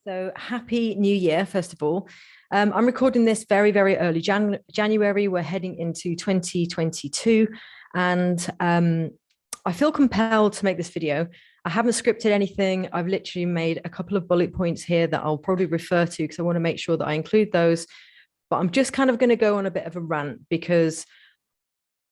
So happy New Year, first of all. I'm recording this very, very early January. We're heading into 2022. And I feel compelled to make this video. I haven't scripted anything. I've literally made a couple of bullet points here that I'll probably refer to because I want to make sure that I include those. But I'm just kind of going to go on a bit of a rant because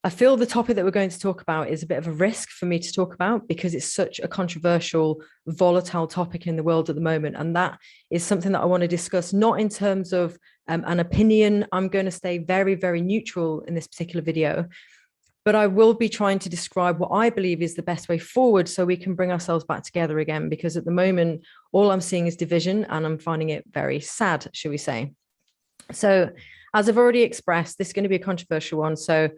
I feel the topic that we're going to talk about is a bit of a risk for me to talk about because it's such a controversial, volatile topic in the world at the moment. And that is something that I want to discuss, not in terms of an opinion. I'm going to stay very, very neutral in this particular video, but I will be trying to describe what I believe is the best way forward so we can bring ourselves back together again, because at the moment, all I'm seeing is division and I'm finding it very sad, shall we say. So as I've already expressed, this is going to be a controversial one. So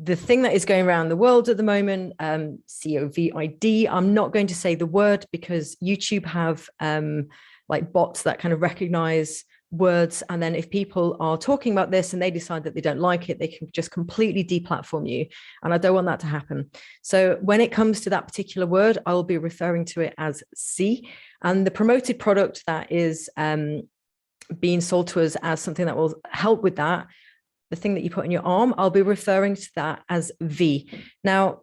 the thing that is going around the world at the moment, COVID. I'm not going to say the word because YouTube have like bots that kind of recognize words. And then if people are talking about this and they decide that they don't like it, they can just completely deplatform you. And I don't want that to happen. So when it comes to that particular word, I'll be referring to it as C. And the promoted product that is being sold to us as something that will help with that, the thing that you put in your arm, I'll be referring to that as V. Now,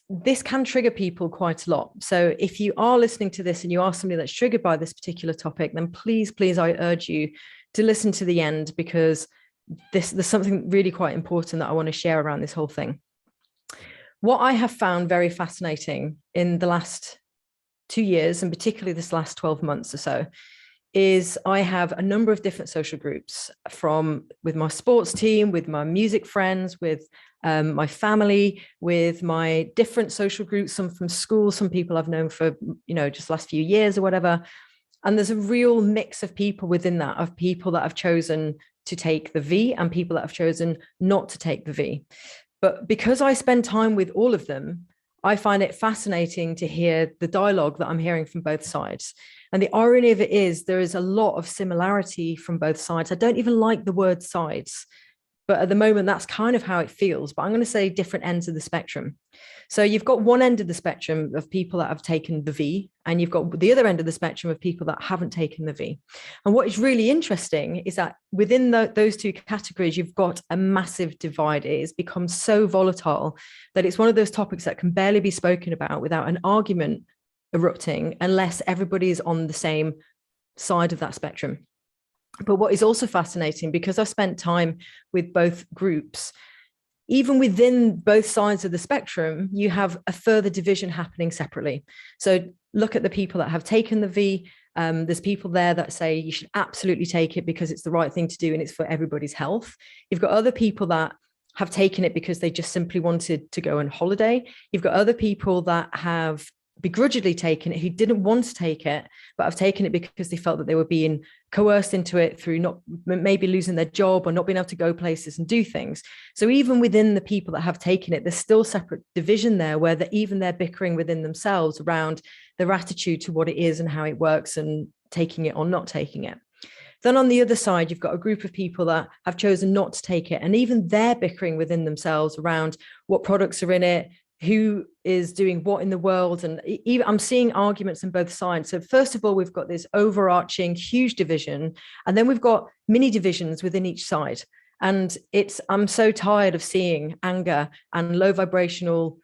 this can trigger people quite a lot. So if you are listening to this and you are somebody that's triggered by this particular topic, then please, I urge you to listen to the end, because there's something really quite important that I want to share around this whole thing. What I have found very fascinating in the last 2 years, and particularly this last 12 months or so, is I have a number of different social groups with my sports team, with my music friends, with my family, with my different social groups, some from school, some people I've known for, just last few years or whatever. And there's a real mix of people within that, of people that have chosen to take the V and people that have chosen not to take the V. But because I spend time with all of them, I find it fascinating to hear the dialogue that I'm hearing from both sides. And the irony of it is there is a lot of similarity from both sides. I don't even like the word sides, but at the moment, that's kind of how it feels. But I'm going to say different ends of the spectrum. So you've got one end of the spectrum of people that have taken the V, and you've got the other end of the spectrum of people that haven't taken the V. And what is really interesting is that within those two categories, you've got a massive divide. It has become so volatile that it's one of those topics that can barely be spoken about without an argument erupting unless everybody is on the same side of that spectrum. But what is also fascinating, because I've spent time with both groups, even within both sides of the spectrum, you have a further division happening separately. So look at the people that have taken the V. There's people there that say you should absolutely take it because it's the right thing to do and it's for everybody's health. You've got other people that have taken it because they just simply wanted to go on holiday. You've got other people that have begrudgingly taken it, who didn't want to take it, but have taken it because they felt that they were being coerced into it through not maybe losing their job or not being able to go places and do things. So even within the people that have taken it, there's still separate division there where they're bickering within themselves around their attitude to what it is and how it works and taking it or not taking it. Then on the other side, you've got a group of people that have chosen not to take it. And even they're bickering within themselves around what products are in it, who is doing what in the world. And even I'm seeing arguments on both sides. So first of all, we've got this overarching huge division, and then we've got mini divisions within each side. And I'm so tired of seeing anger and low vibrational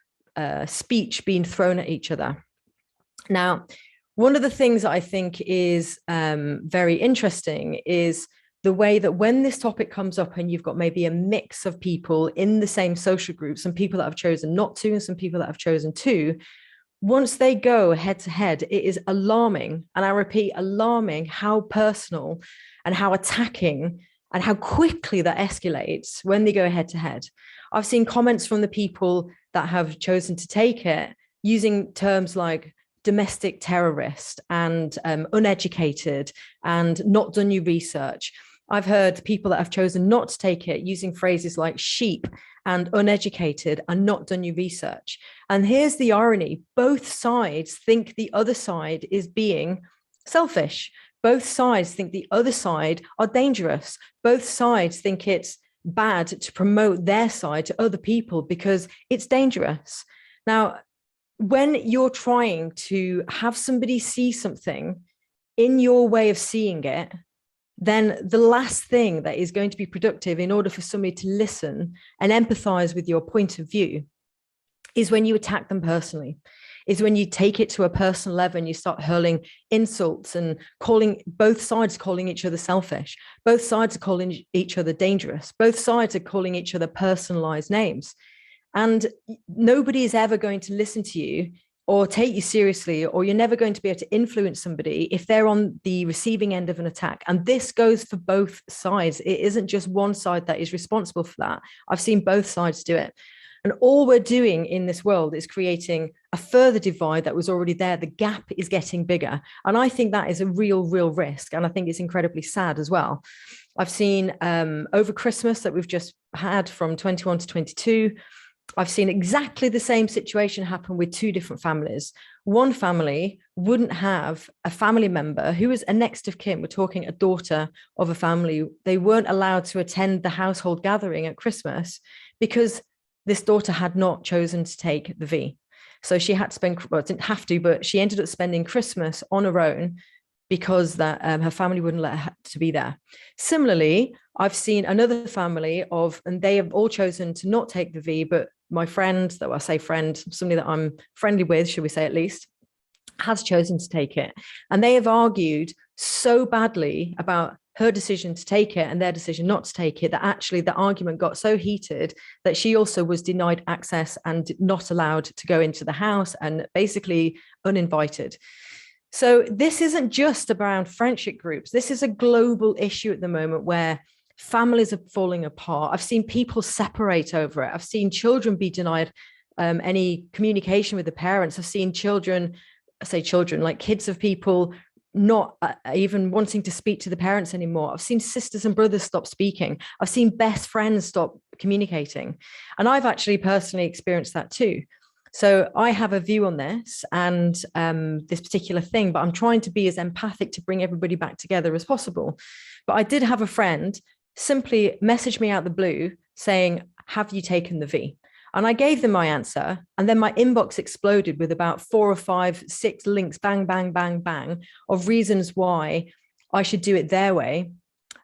speech being thrown at each other. Now, one of the things that I think is very interesting is the way that when this topic comes up and you've got maybe a mix of people in the same social group, some people that have chosen not to and some people that have chosen to, once they go head to head, it is alarming. And I repeat, alarming how personal and how attacking and how quickly that escalates when they go head to head. I've seen comments from the people that have chosen to take it using terms like domestic terrorist and uneducated and not done your research. I've heard people that have chosen not to take it using phrases like sheep and uneducated and not done your research. And here's the irony. Both sides think the other side is being selfish. Both sides think the other side are dangerous. Both sides think it's bad to promote their side to other people because it's dangerous. Now, when you're trying to have somebody see something in your way of seeing it, then the last thing that is going to be productive in order for somebody to listen and empathize with your point of view is when you attack them personally, is when you take it to a personal level and you start hurling insults and calling both sides, calling each other selfish. Both sides are calling each other dangerous. Both sides are calling each other personalized names. And nobody is ever going to listen to you or take you seriously, or you're never going to be able to influence somebody if they're on the receiving end of an attack. And this goes for both sides. It isn't just one side that is responsible for that. I've seen both sides do it. And all we're doing in this world is creating a further divide that was already there. The gap is getting bigger. And I think that is a real risk. And I think it's incredibly sad as well. I've seen over Christmas that we've just had from 21 to 22, I've seen exactly the same situation happen with two different families. One family wouldn't have a family member who was a next of kin. We're talking a daughter of a family. They weren't allowed to attend the household gathering at Christmas because this daughter had not chosen to take the V. So she had to spend, well, didn't have to, but she ended up spending Christmas on her own because that her family wouldn't let her to be there. Similarly, I've seen another family and they have all chosen to not take the V, but my friend, though I say friend, somebody that I'm friendly with, should we say at least, has chosen to take it. And they have argued so badly about her decision to take it and their decision not to take it that actually the argument got so heated that she also was denied access and not allowed to go into the house and basically uninvited. So this isn't just around friendship groups. This is a global issue at the moment where families are falling apart. I've seen people separate over it. I've seen children be denied any communication with the parents. I've seen children, I say children, like kids of people not even wanting to speak to the parents anymore. I've seen sisters and brothers stop speaking. I've seen best friends stop communicating. And I've actually personally experienced that too. So I have a view on this and this particular thing, but I'm trying to be as empathic to bring everybody back together as possible. But I did have a friend simply message me out the blue saying, have you taken the V? And I gave them my answer. And then my inbox exploded with about 4 or 5, 6 links, bang, bang, bang, bang, of reasons why I should do it their way.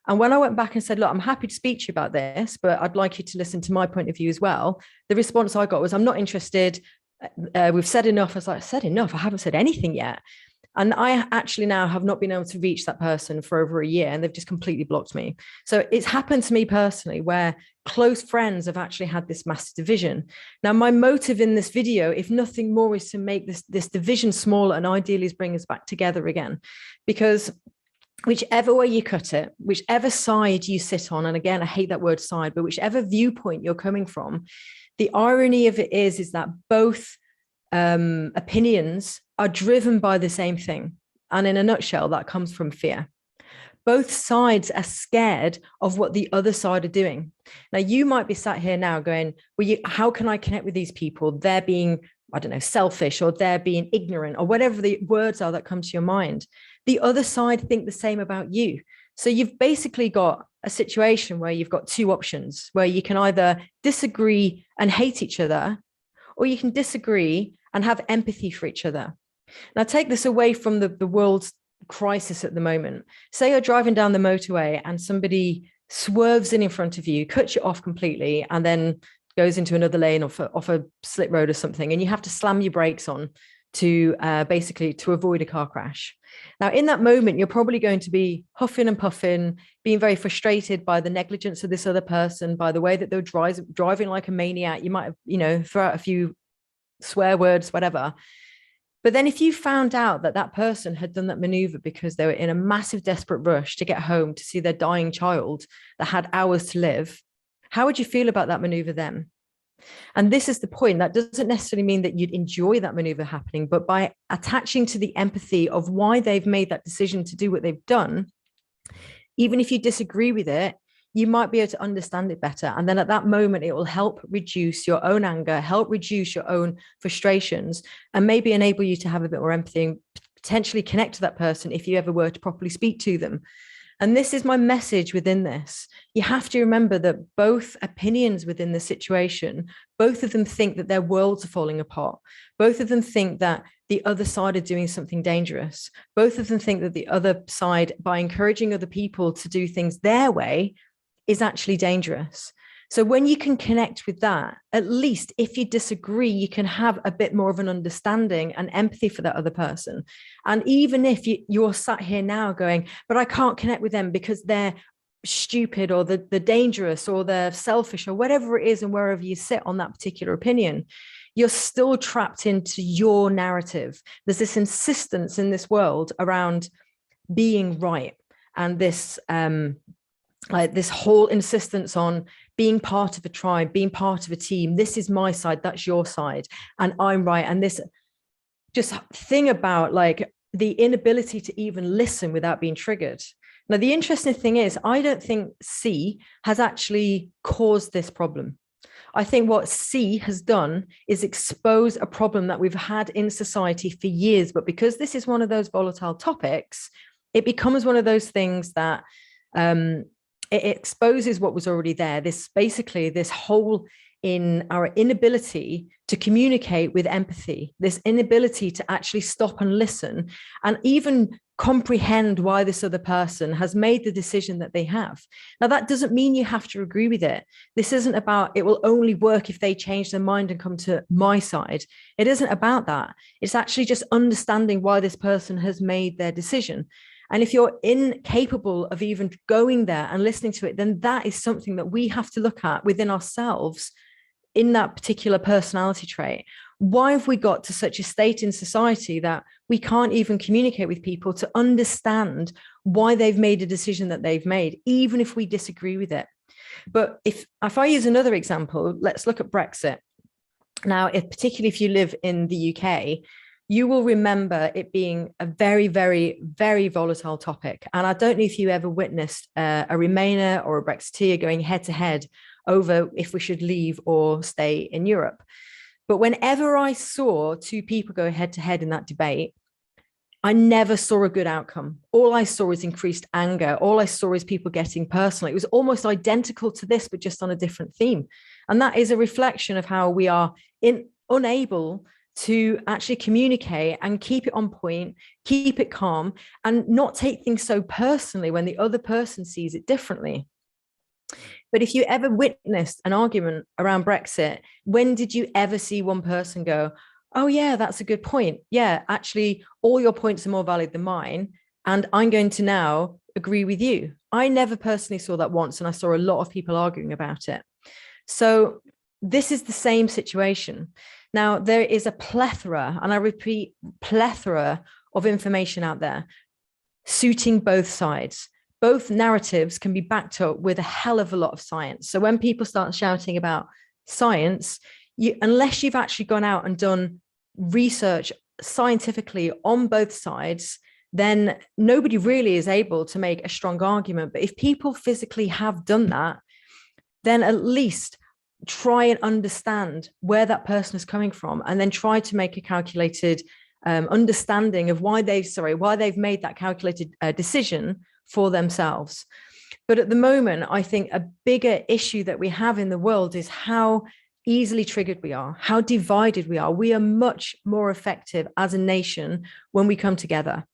And when I went back and said, look, I'm happy to speak to you about this, but I'd like you to listen to my point of view as well, the response I got was, I'm not interested. We've said enough. I was like, said enough? I haven't said anything yet. And I actually now have not been able to reach that person for over a year, and they've just completely blocked me. So it's happened to me personally where close friends have actually had this massive division. Now, my motive in this video, if nothing more, is to make this division smaller and ideally is bring us back together again. Because whichever way you cut it, whichever side you sit on, and again, I hate that word side, but whichever viewpoint you're coming from, the irony of it is that both opinions are driven by the same thing. And in a nutshell, that comes from fear. Both sides are scared of what the other side are doing. Now, you might be sat here now going, well, how can I connect with these people? They're being, I don't know, selfish, or they're being ignorant, or whatever the words are that come to your mind. The other side think the same about you. So you've basically got a situation where you've got two options, where you can either disagree and hate each other, or you can disagree and have empathy for each other. Now, take this away from the world's crisis at the moment. Say you're driving down the motorway and somebody swerves in front of you, cuts you off completely, and then goes into another lane off a slit road or something, and you have to slam your brakes on to basically to avoid a car crash. Now, in that moment, you're probably going to be huffing and puffing, being very frustrated by the negligence of this other person, by the way that they're driving like a maniac. You might have, throw out a few swear words, whatever. But then if you found out that that person had done that maneuver because they were in a massive desperate rush to get home to see their dying child that had hours to live, how would you feel about that maneuver then? And this is the point. That doesn't necessarily mean that you'd enjoy that maneuver happening, but by attaching to the empathy of why they've made that decision to do what they've done, even if you disagree with it, you might be able to understand it better. And then at that moment, it will help reduce your own anger, help reduce your own frustrations, and maybe enable you to have a bit more empathy and potentially connect to that person if you ever were to properly speak to them. And this is my message within this. You have to remember that both opinions within the situation, both of them think that their worlds are falling apart. Both of them think that the other side are doing something dangerous. Both of them think that the other side, by encouraging other people to do things their way, is actually dangerous. So when you can connect with that, at least if you disagree, you can have a bit more of an understanding and empathy for that other person. And even if you're sat here now going, but I can't connect with them because they're stupid or they're dangerous or they're selfish or whatever it is, and wherever you sit on that particular opinion, you're still trapped into your narrative. There's this insistence in this world around being right, and this this whole insistence on being part of a tribe, being part of a team. This is my side, that's your side, and I'm right. And this just thing about like the inability to even listen without being triggered. Now, the interesting thing is, I don't think C has actually caused this problem. I think what C has done is expose a problem that we've had in society for years. But because this is one of those volatile topics, it becomes one of those things that it exposes what was already there. This basically this hole in our inability to communicate with empathy, this inability to actually stop and listen and even comprehend why this other person has made the decision that they have. Now, that doesn't mean you have to agree with it. This isn't about it will only work if they change their mind and come to my side. It isn't about that. It's actually just understanding why this person has made their decision. And if you're incapable of even going there and listening to it, then that is something that we have to look at within ourselves in that particular personality trait. Why have we got to such a state in society that we can't even communicate with people to understand why they've made a decision that they've made, even if we disagree with it? But if I use another example, let's look at Brexit. Now, particularly if you live in the UK, you will remember it being a very, very, very volatile topic. And I don't know if you ever witnessed a Remainer or a Brexiteer going head to head over if we should leave or stay in Europe. But whenever I saw two people go head to head in that debate, I never saw a good outcome. All I saw is increased anger. All I saw is people getting personal. It was almost identical to this, but just on a different theme. And that is a reflection of how we are unable to actually communicate and keep it on point, keep it calm, and not take things so personally when the other person sees it differently. But if you ever witnessed an argument around Brexit, when did you ever see one person go, oh yeah, that's a good point. Yeah, actually, all your points are more valid than mine, and I'm going to now agree with you. I never personally saw that once, and I saw a lot of people arguing about it. So this is the same situation. Now, there is a plethora, and I repeat, plethora of information out there suiting both sides. Both narratives can be backed up with a hell of a lot of science. So when people start shouting about science, unless you've actually gone out and done research scientifically on both sides, then nobody really is able to make a strong argument. But if people physically have done that, then at least try and understand where that person is coming from, and then try to make a calculated understanding of why they've made that calculated decision for themselves. But at the moment, I think a bigger issue that we have in the world is how easily triggered we are, how divided we are. We are much more effective as a nation when we come together.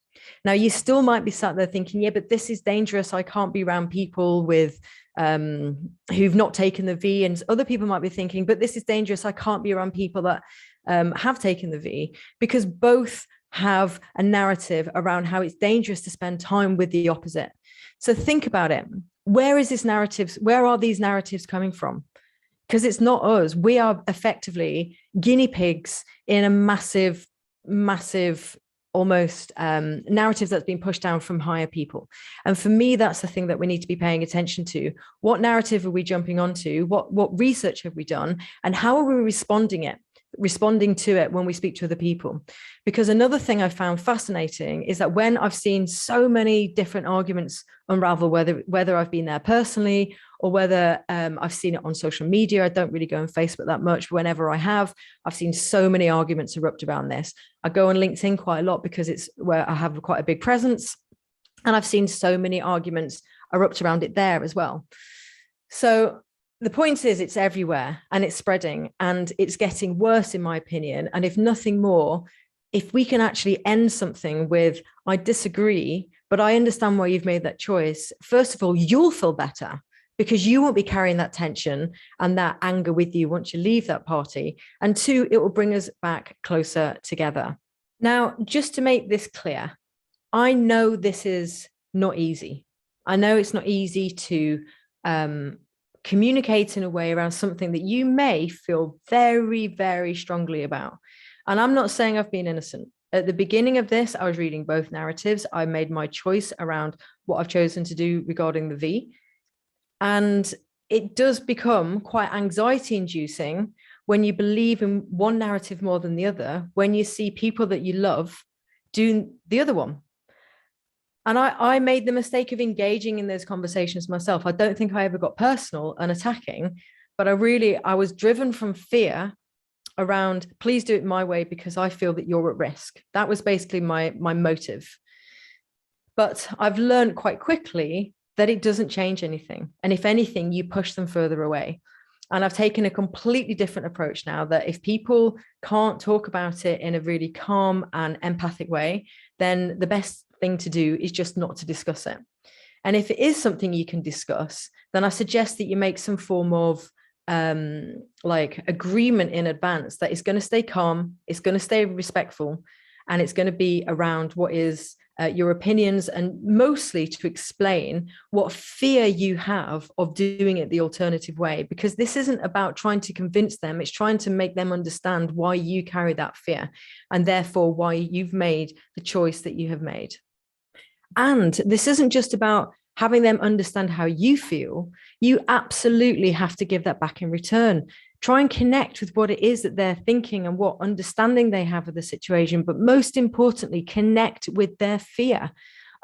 Now, you still might be sat there thinking, yeah, but this is dangerous. I can't be around people with who've not taken the V. And other people might be thinking, but this is dangerous. I can't be around people that have taken the V, because both have a narrative around how it's dangerous to spend time with the opposite. So think about it. Where are these narratives coming from? Because it's not us. We are effectively guinea pigs in a massive, almost narrative that's been pushed down from higher people. And for me, that's the thing that we need to be paying attention to. What narrative are we jumping onto? What research have we done? And how are we responding to it when we speak to other people? Because another thing I found fascinating is that when I've seen so many different arguments unravel, whether I've been there personally or whether I've seen it on social media. I don't really go on Facebook that much, but whenever I have, I've seen so many arguments erupt around this. I go on LinkedIn quite a lot because it's where I have quite a big presence. And I've seen so many arguments erupt around it there as well. So the point is, it's everywhere and it's spreading and it's getting worse, in my opinion. And if nothing more, if we can actually end something with, I disagree, but I understand why you've made that choice. First of all, you'll feel better because you won't be carrying that tension and that anger with you once you leave that party. And two, it will bring us back closer together. Now, just to make this clear, I know this is not easy. I know it's not easy to communicate in a way around something that you may feel very, very strongly about. And I'm not saying I've been innocent. At the beginning of this, I was reading both narratives. I made my choice around what I've chosen to do regarding the V. And it does become quite anxiety inducing when you believe in one narrative more than the other, when you see people that you love do the other one. And I made the mistake of engaging in those conversations myself. I don't think I ever got personal and attacking, but I was driven from fear around, please do it my way because I feel that you're at risk. That was basically my motive. But I've learned quite quickly that it doesn't change anything. And if anything, you push them further away. And I've taken a completely different approach now, that if people can't talk about it in a really calm and empathic way, then the best thing to do is just not to discuss it. And if it is something you can discuss, then I suggest that you make some form of like agreement in advance that it's going to stay calm, it's going to stay respectful, and it's going to be around what is your opinions, and mostly to explain what fear you have of doing it the alternative way, because this isn't about trying to convince them, it's trying to make them understand why you carry that fear and therefore why you've made the choice that you have made. And this isn't just about having them understand how you feel. You absolutely have to give that back in return. Try and connect with what it is that they're thinking and what understanding they have of the situation. But most importantly, connect with their fear.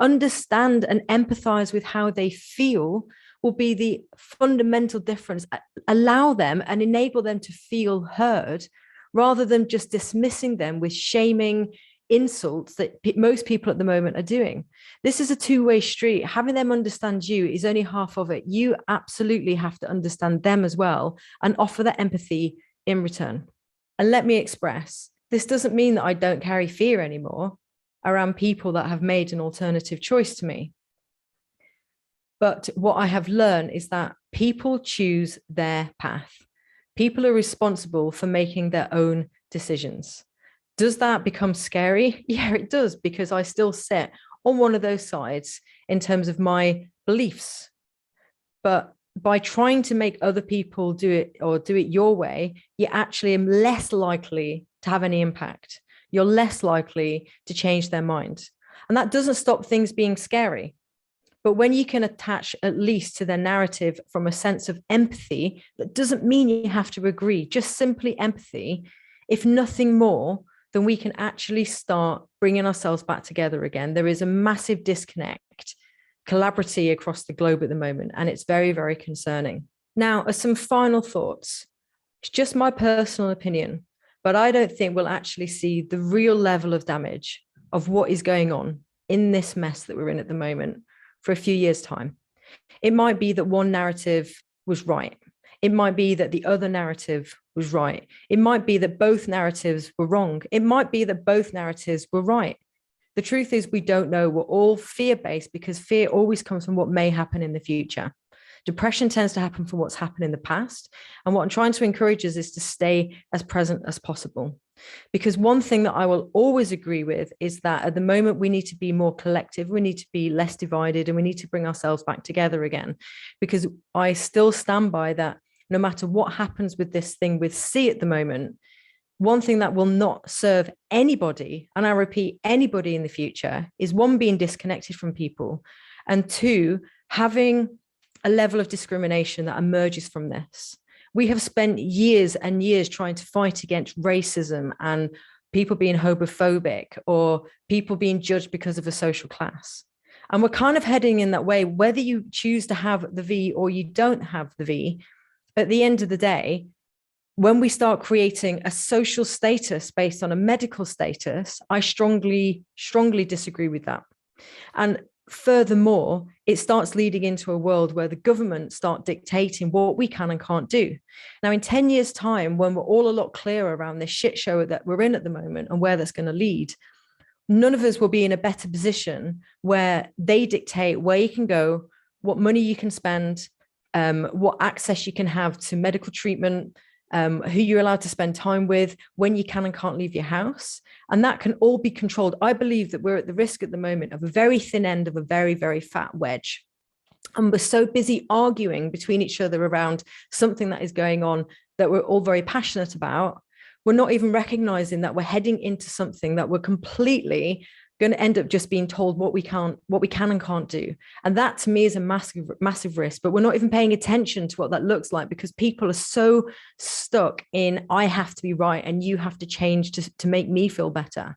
Understand and empathize with how they feel will be the fundamental difference. Allow them and enable them to feel heard rather than just dismissing them with shaming insults that most people at the moment are doing. This is a two-way street. Having them understand you is only half of it. You absolutely have to understand them as well and offer that empathy in return. And let me express, this doesn't mean that I don't carry fear anymore around people that have made an alternative choice to me. But what I have learned is that people choose their path. People are responsible for making their own decisions. Does that become scary? Yeah, it does, because I still sit on one of those sides in terms of my beliefs. But by trying to make other people do it or do it your way, you actually are less likely to have any impact. You're less likely to change their mind. And that doesn't stop things being scary. But when you can attach at least to their narrative from a sense of empathy, that doesn't mean you have to agree, just simply empathy. If nothing more, then we can actually start bringing ourselves back together again. There is a massive disconnect, collaboratively across the globe at the moment, and it's very, very concerning. Now, as some final thoughts, it's just my personal opinion, but I don't think we'll actually see the real level of damage of what is going on in this mess that we're in at the moment for a few years' time. It might be that one narrative was right. It might be that the other narrative was right. It might be that both narratives were wrong. It might be that both narratives were right. The truth is, we don't know. We're all fear-based because fear always comes from what may happen in the future. Depression tends to happen from what's happened in the past. And what I'm trying to encourage us is to stay as present as possible. Because one thing that I will always agree with is that at the moment we need to be more collective, we need to be less divided, and we need to bring ourselves back together again. Because I still stand by that no matter what happens with this thing with C at the moment, one thing that will not serve anybody, and I repeat, anybody in the future, is one, being disconnected from people, and two, having a level of discrimination that emerges from this. We have spent years and years trying to fight against racism and people being homophobic or people being judged because of a social class. And we're kind of heading in that way, whether you choose to have the V or you don't have the V. At the end of the day, when we start creating a social status based on a medical status, I strongly, strongly disagree with that. And furthermore, it starts leading into a world where the government start dictating what we can and can't do. Now, in 10 years' time, when we're all a lot clearer around this shit show that we're in at the moment and where that's going to lead, none of us will be in a better position where they dictate where you can go, what money you can spend, what access you can have to medical treatment, who you're allowed to spend time with, when you can and can't leave your house. And that can all be controlled. I believe that we're at the risk at the moment of a very thin end of a very, very fat wedge. And we're so busy arguing between each other around something that is going on that we're all very passionate about. We're not even recognizing that we're heading into something that we're completely going to end up just being told what we can and can't do. And that to me is a massive risk, but we're not even paying attention to what that looks like because people are so stuck in, I have to be right and you have to change to make me feel better.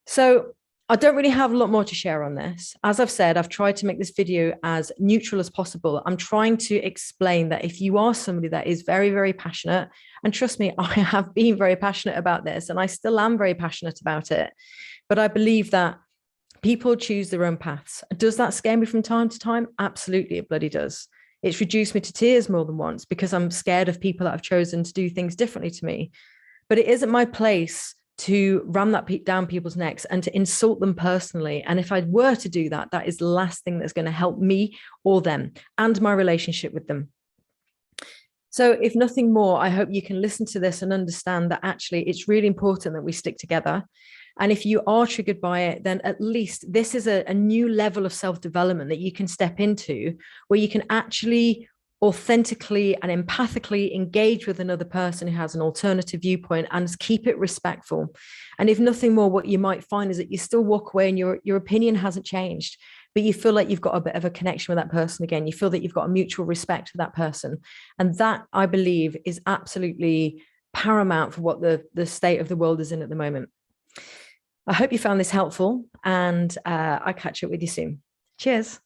So I don't really have a lot more to share on this. As I've said, I've tried to make this video as neutral as possible. I'm trying to explain that if you are somebody that is very, very passionate, and trust me, I have been very passionate about this and I still am very passionate about it. But I believe that people choose their own paths. Does that scare me from time to time? Absolutely, it bloody does. It's reduced me to tears more than once because I'm scared of people that have chosen to do things differently to me. But it isn't my place to ram that down people's necks and to insult them personally. And if I were to do that, that is the last thing that's going to help me or them and my relationship with them. So if nothing more, I hope you can listen to this and understand that actually it's really important that we stick together. And if you are triggered by it, then at least this is a new level of self-development that you can step into where you can actually authentically and empathically engage with another person who has an alternative viewpoint and keep it respectful. And if nothing more, what you might find is that you still walk away and your opinion hasn't changed, but you feel like you've got a bit of a connection with that person again. You feel that you've got a mutual respect for that person. And that, I believe, is absolutely paramount for what the state of the world is in at the moment. I hope you found this helpful and I'll catch up with you soon. Cheers.